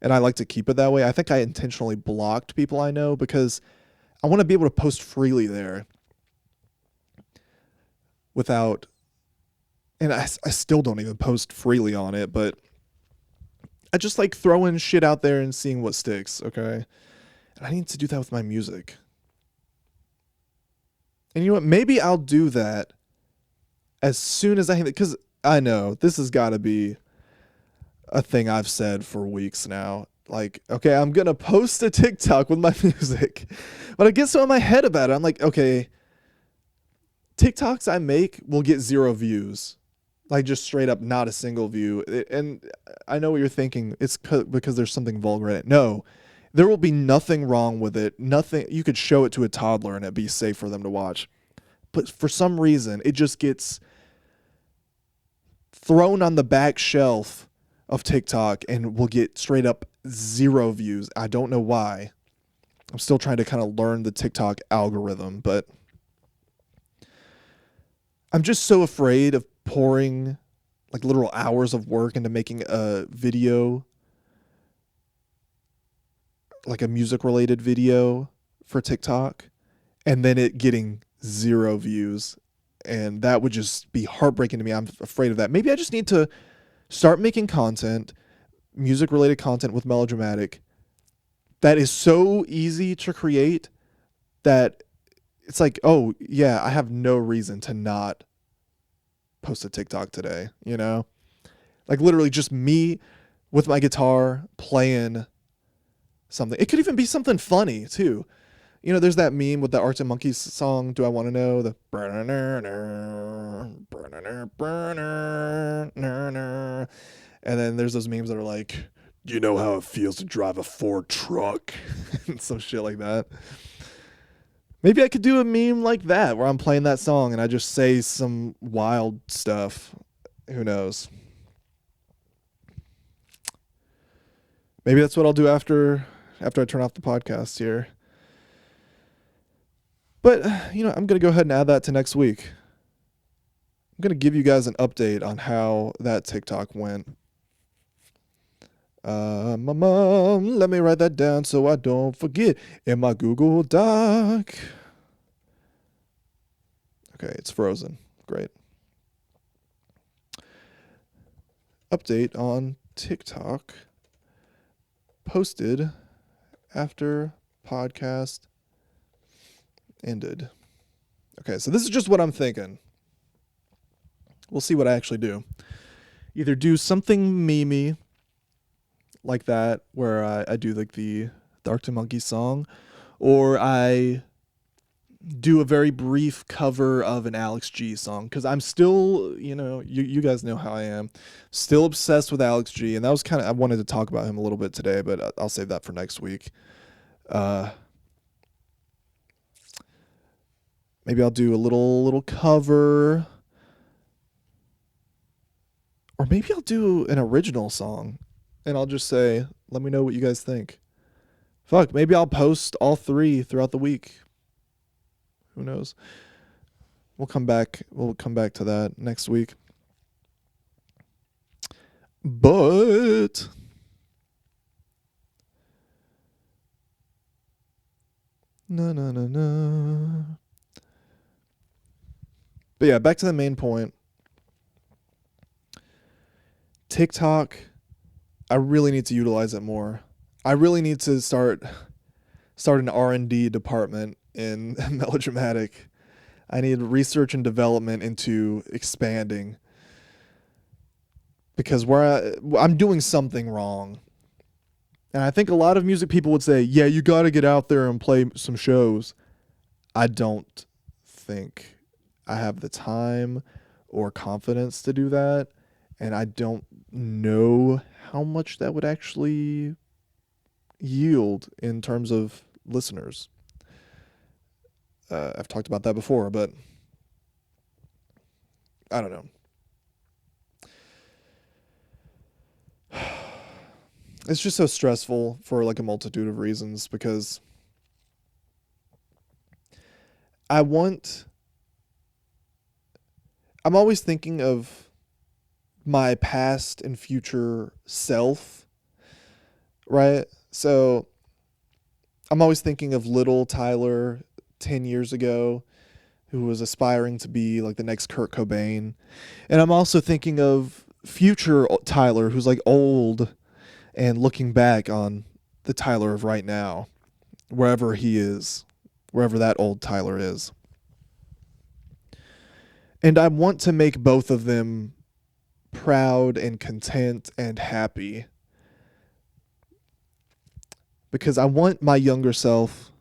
and I like to keep it that way. I think I intentionally blocked people I know because I want to be able to post freely there without, and I still don't even post freely on it, but I just like throwing shit out there and seeing what sticks, okay? And I need to do that with my music. And you know what? Maybe I'll do that as soon as because I know this has got to be a thing I've said for weeks now. Like, okay, I'm going to post a TikTok with my music. But I get so in my head about it. I'm like, okay, TikToks I make will get 0 views. Like, just straight up not a single view. And I know what you're thinking. It's because there's something vulgar in it. No, there will be nothing wrong with it. Nothing. You could show it to a toddler and it'd be safe for them to watch. But for some reason, it just gets thrown on the back shelf of TikTok and will get straight up 0 views. I don't know why. I'm still trying to kind of learn the TikTok algorithm, but I'm just so afraid of pouring like literal hours of work into making a video, like a music related video for TikTok, and then it getting 0 views. And that would just be heartbreaking to me. I'm afraid of that. Maybe I just need to start making content, music related content with melodramatic, that is so easy to create that it's like, oh yeah, I have no reason to not post a TikTok today, Like literally just me with my guitar playing something. It could even be something funny too. There's that meme with the Arctic Monkeys song, Do I Want to Know? The and then there's those memes that are like, you know how it feels to drive a Ford truck? And some shit like that. Maybe I could do a meme like that where I'm playing that song and I just say some wild stuff. Who knows? Maybe that's what I'll do after I turn off the podcast here. But, I'm going to go ahead and add that to next week. I'm going to give you guys an update on how that TikTok went. My mom, let me write that down so I don't forget in my Google Doc. Okay, it's frozen. Great. Update on TikTok posted after podcast ended. Okay, so this is just what I'm thinking. We'll see what I actually do. Either do something memey like that, where I do like the Arctic Monkeys song, or I do a very brief cover of an Alex G song, because I'm still, you guys know how I am, still obsessed with Alex G, and that was I wanted to talk about him a little bit today, but I'll save that for next week. Maybe I'll do a little cover, or maybe I'll do an original song, and I'll just say, let me know what you guys think. Fuck, maybe I'll post all 3 throughout the week. Who knows? We'll come back to that next week. But Na na na na. But yeah, back to the main point. TikTok, I really need to utilize it more. I really need to start an R&D department in melodramatic. I need research and development into expanding, because I'm doing something wrong. And I think a lot of music people would say, yeah, you got to get out there and play some shows. I don't think I have the time or confidence to do that. And I don't know how much that would actually yield in terms of listeners. I've talked about that before, but I don't know. It's just so stressful for like a multitude of reasons, because I'm always thinking of my past and future self, right? So I'm always thinking of little Tyler 10 years ago, who was aspiring to be like the next Kurt Cobain. And I'm also thinking of future Tyler, who's like old and looking back on the Tyler of right now, wherever he is, wherever that old Tyler is. And I want to make both of them proud and content and happy, because I want my younger self,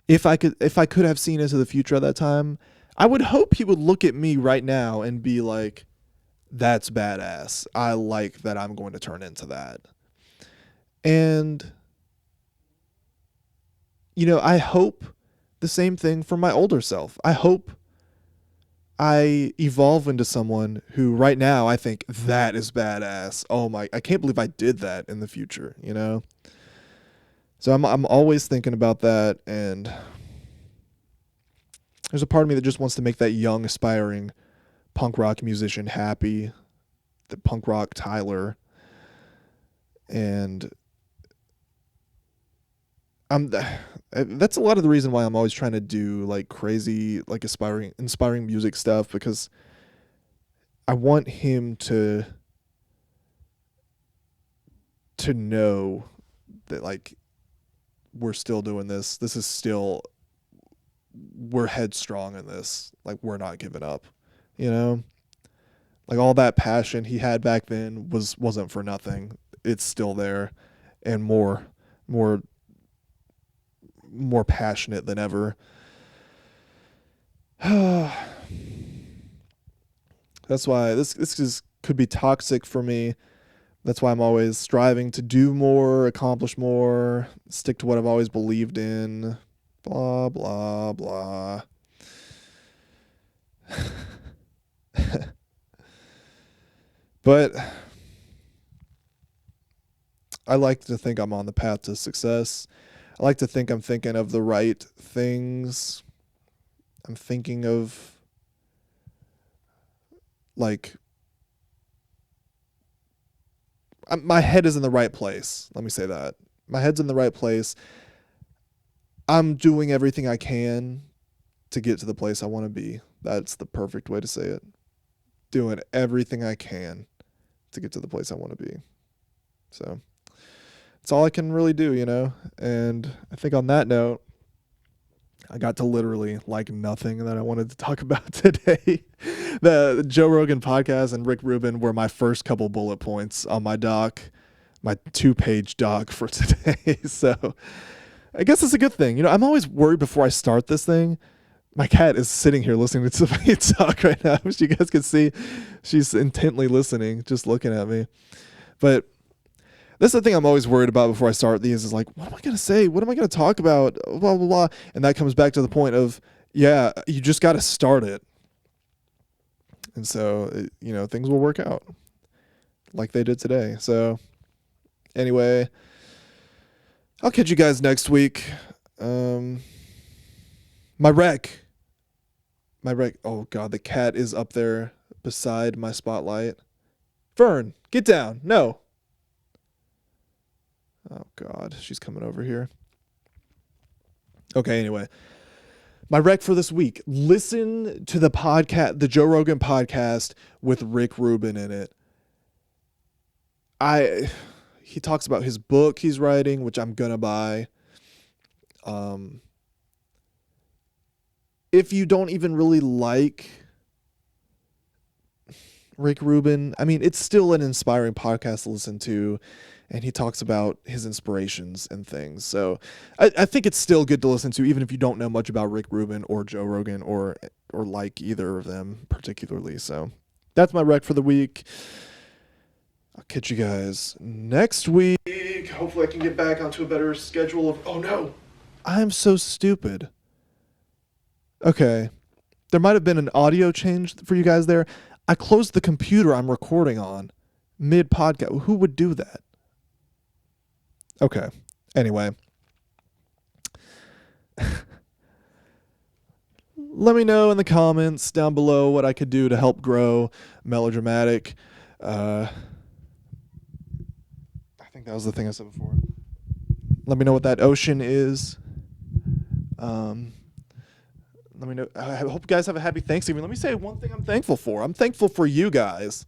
if I could have seen into the future at that time, I would hope he would look at me right now and be like, that's badass. I like that I'm going to turn into that. And, I hope the same thing for my older self. I hope I evolve into someone who right now I think that is badass. Oh my, I can't believe I did that in the future, So I'm always thinking about that, and there's a part of me that just wants to make that young, aspiring punk rock musician happy, the punk rock Tyler. And that's a lot of the reason why I'm always trying to do like crazy, like inspiring music stuff, because I want him to know that like we're still doing this. This is still, we're headstrong in this. Like, we're not giving up, like all that passion he had back then wasn't for nothing. It's still there, and more passionate than ever. That's why this could be toxic for me. That's why I'm always striving to do more, accomplish more, stick to what I've always believed in. Blah, blah, blah. But I like to think I'm on the path to success. I like to think I'm thinking of the right things. I'm thinking of like my head is in the right place. Let me say that. My head's in the right place. I'm doing everything I can to get to the place I want to be. That's the perfect way to say it. Doing everything I can to get to the place I want to be. So it's all I can really do, And I think on that note, I got to literally like nothing that I wanted to talk about today. The Joe Rogan podcast and Rick Rubin were my first couple bullet points on my doc, my 2-page doc for today. So I guess it's a good thing. I'm always worried before I start this thing. My cat is sitting here listening to me talk right now. As you guys can see, she's intently listening, just looking at me. But that's the thing I'm always worried about before I start these, is like, what am I going to say? What am I going to talk about? Blah, blah, blah. And that comes back to the point of, yeah, you just got to start it. And so, things will work out like they did today. So anyway, I'll catch you guys next week. My wreck. Oh God, the cat is up there beside my spotlight. Fern, get down. No. Oh God, she's coming over here. Okay, anyway. My rec for this week. Listen to the podcast, the Joe Rogan podcast with Rick Rubin in it. He talks about his book he's writing, which I'm gonna buy. If you don't even really like Rick Rubin, I mean, it's still an inspiring podcast to listen to, and he talks about his inspirations and things. So I think it's still good to listen to, even if you don't know much about Rick Rubin or Joe Rogan or like either of them particularly. So that's my rec for the week. I'll catch you guys next week. Hopefully I can get back onto a better schedule of, oh no, I'm so stupid. Okay. There might have been an audio change for you guys there. I closed the computer I'm recording on mid-podcast. Who would do that? Okay. Anyway. Let me know in the comments down below what I could do to help grow Melodramatic. I think that was the thing I said before. Let me know what that ocean is. Let me know. I hope you guys have a happy Thanksgiving. Let me say one thing I'm thankful for. I'm thankful for you guys.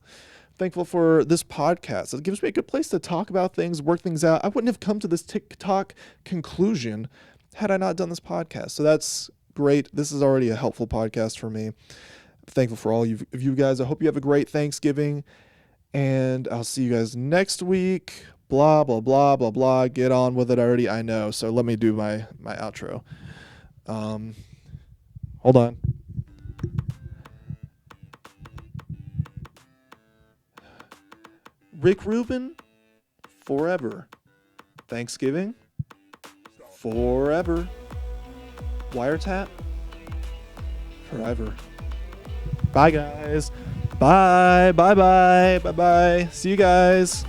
Thankful for this podcast. It gives me a good place to talk about things, work things out. I wouldn't have come to this TikTok conclusion had I not done this podcast. So that's great. This is already a helpful podcast for me. I'm thankful for all of you guys. I hope you have a great Thanksgiving, and I'll see you guys next week. Blah, blah, blah, blah, blah. Get on with it already. I know. So let me do my outro. Hold on. Rick Rubin, forever. Thanksgiving, forever. Wiretap, forever. Bye, guys. Bye, bye, bye, bye, bye. See you guys.